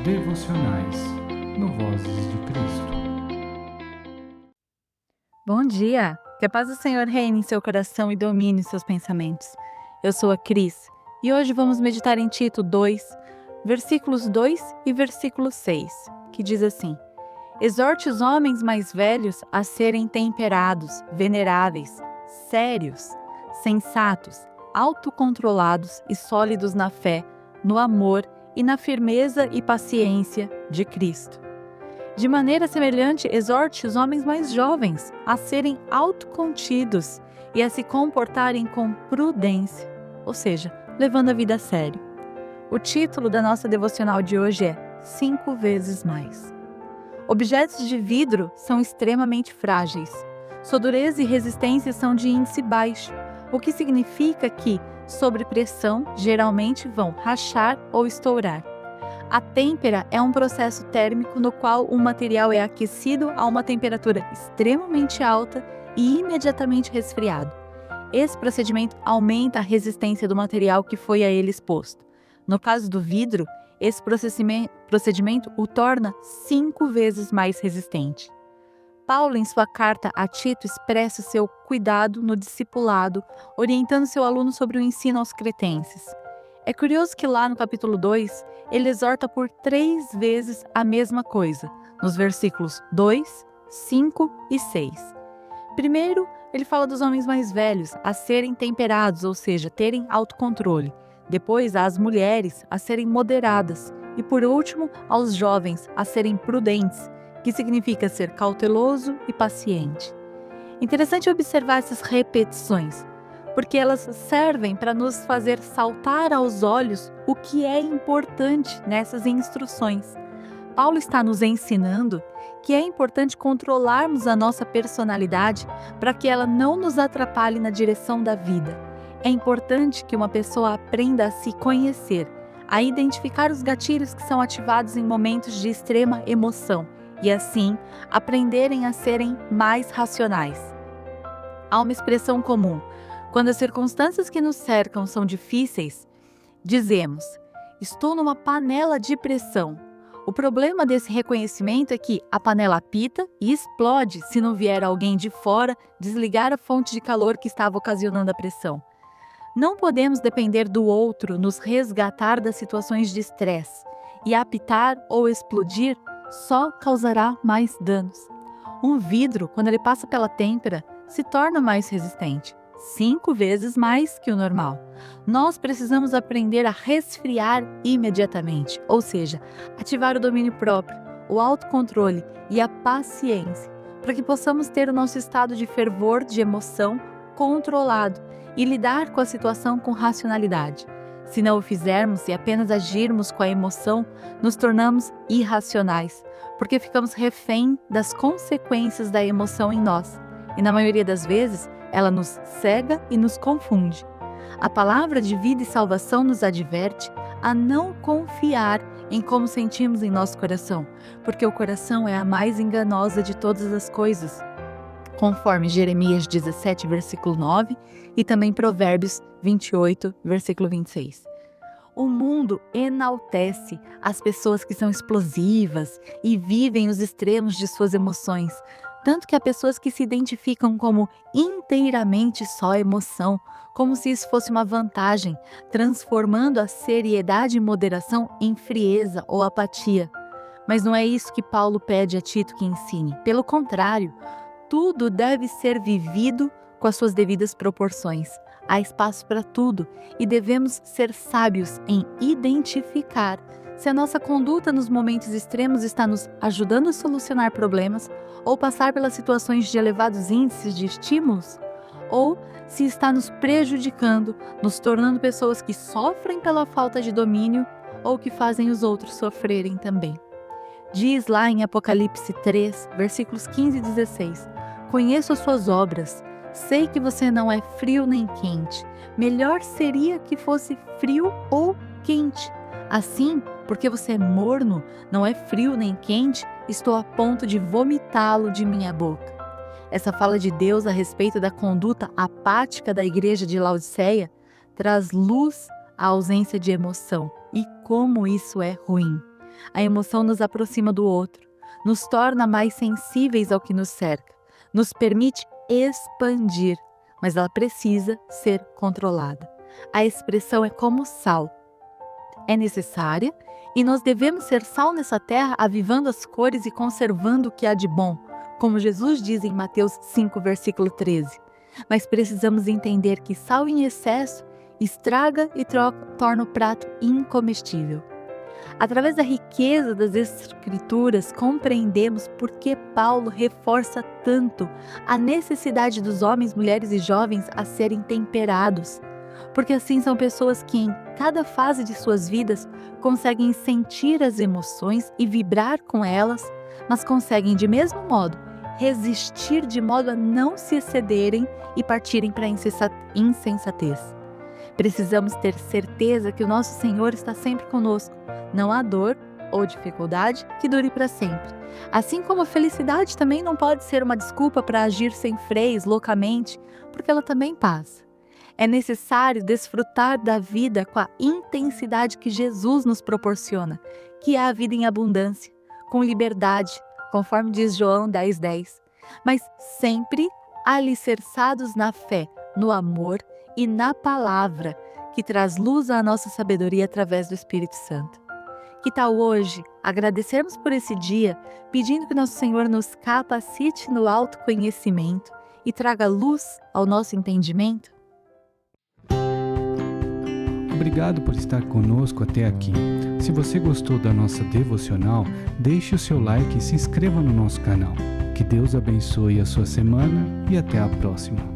Devocionais no Vozes de Cristo. Bom dia! Que a paz do Senhor reine em seu coração e domine seus pensamentos. Eu sou a Cris e hoje vamos meditar em Tito 2, versículos 2 e versículo 6, que diz assim: Exorte os homens mais velhos a serem temperados, veneráveis, sérios, sensatos, autocontrolados e sólidos na fé, no amor e na firmeza e paciência de Cristo. De maneira semelhante, exorte os homens mais jovens a serem autocontidos e a se comportarem com prudência, ou seja, levando a vida a sério. O título da nossa devocional de hoje é 5 vezes mais. Objetos de vidro são extremamente frágeis. Sua dureza e resistência são de índice baixo, o que significa que, sob pressão, geralmente vão rachar ou estourar. A têmpera é um processo térmico no qual um material é aquecido a uma temperatura extremamente alta e imediatamente resfriado. Esse procedimento aumenta a resistência do material que foi a ele exposto. No caso do vidro, esse procedimento o torna 5 vezes mais resistente. Paulo, em sua carta a Tito, expressa seu cuidado no discipulado, orientando seu aluno sobre o ensino aos cretenses. É curioso que lá no capítulo 2, ele exorta por 3 vezes a mesma coisa, nos versículos 2, 5 e 6. Primeiro, ele fala dos homens mais velhos a serem temperados, ou seja, terem autocontrole. Depois, às mulheres a serem moderadas. E por último, aos jovens a serem prudentes, que significa ser cauteloso e paciente. Interessante observar essas repetições, porque elas servem para nos fazer saltar aos olhos o que é importante nessas instruções. Paulo está nos ensinando que é importante controlarmos a nossa personalidade para que ela não nos atrapalhe na direção da vida. É importante que uma pessoa aprenda a se conhecer, a identificar os gatilhos que são ativados em momentos de extrema emoção e, assim, aprenderem a serem mais racionais. Há uma expressão comum: quando as circunstâncias que nos cercam são difíceis, dizemos: estou numa panela de pressão. O problema desse reconhecimento é que a panela apita e explode se não vier alguém de fora desligar a fonte de calor que estava ocasionando a pressão. Não podemos depender do outro nos resgatar das situações de estresse, e apitar ou explodir só causará mais danos. Um vidro, quando ele passa pela têmpera, se torna mais resistente, 5 vezes mais que o normal. Nós precisamos aprender a resfriar imediatamente, ou seja, ativar o domínio próprio, o autocontrole e a paciência, para que possamos ter o nosso estado de fervor, de emoção, controlado e lidar com a situação com racionalidade. Se não o fizermos e apenas agirmos com a emoção, nos tornamos irracionais, porque ficamos refém das consequências da emoção em nós. E na maioria das vezes, ela nos cega e nos confunde. A palavra de vida e salvação nos adverte a não confiar em como sentimos em nosso coração, porque o coração é a mais enganosa de todas as coisas, conforme Jeremias 17, versículo 9, e também Provérbios 28, versículo 26. O mundo enaltece as pessoas que são explosivas e vivem os extremos de suas emoções, tanto que há pessoas que se identificam como inteiramente só emoção, como se isso fosse uma vantagem, transformando a seriedade e moderação em frieza ou apatia. Mas não é isso que Paulo pede a Tito que ensine. Pelo contrário, tudo deve ser vivido com as suas devidas proporções. Há espaço para tudo e devemos ser sábios em identificar se a nossa conduta nos momentos extremos está nos ajudando a solucionar problemas ou passar pelas situações de elevados índices de estímulos, ou se está nos prejudicando, nos tornando pessoas que sofrem pela falta de domínio ou que fazem os outros sofrerem também. Diz lá em Apocalipse 3, versículos 15 e 16: Conheço as suas obras, sei que você não é frio nem quente. Melhor seria que fosse frio ou quente. Assim, porque você é morno, não é frio nem quente, estou a ponto de vomitá-lo de minha boca. Essa fala de Deus a respeito da conduta apática da igreja de Laodiceia traz luz à ausência de emoção e como isso é ruim. A emoção nos aproxima do outro, nos torna mais sensíveis ao que nos cerca, nos permite expandir, mas ela precisa ser controlada. A expressão é como sal. É necessária e nós devemos ser sal nessa terra, avivando as cores e conservando o que há de bom, como Jesus diz em Mateus 5, versículo 13. Mas precisamos entender que sal em excesso estraga e torna o prato incomestível. Através da riqueza das Escrituras, compreendemos por que Paulo reforça tanto a necessidade dos homens, mulheres e jovens a serem temperados. Porque assim são pessoas que em cada fase de suas vidas conseguem sentir as emoções e vibrar com elas, mas conseguem de mesmo modo resistir de modo a não se excederem e partirem para a insensatez. Precisamos ter certeza que o nosso Senhor está sempre conosco. Não há dor ou dificuldade que dure para sempre. Assim como a felicidade também não pode ser uma desculpa para agir sem freios, loucamente, porque ela também passa. É necessário desfrutar da vida com a intensidade que Jesus nos proporciona, que é a vida em abundância, com liberdade, conforme diz João 10:10, mas sempre alicerçados na fé, no amor e na palavra, que traz luz à nossa sabedoria através do Espírito Santo. Que tal hoje agradecermos por esse dia, pedindo que nosso Senhor nos capacite no autoconhecimento e traga luz ao nosso entendimento? Obrigado por estar conosco até aqui. Se você gostou da nossa devocional, deixe o seu like e se inscreva no nosso canal. Que Deus abençoe a sua semana e até a próxima.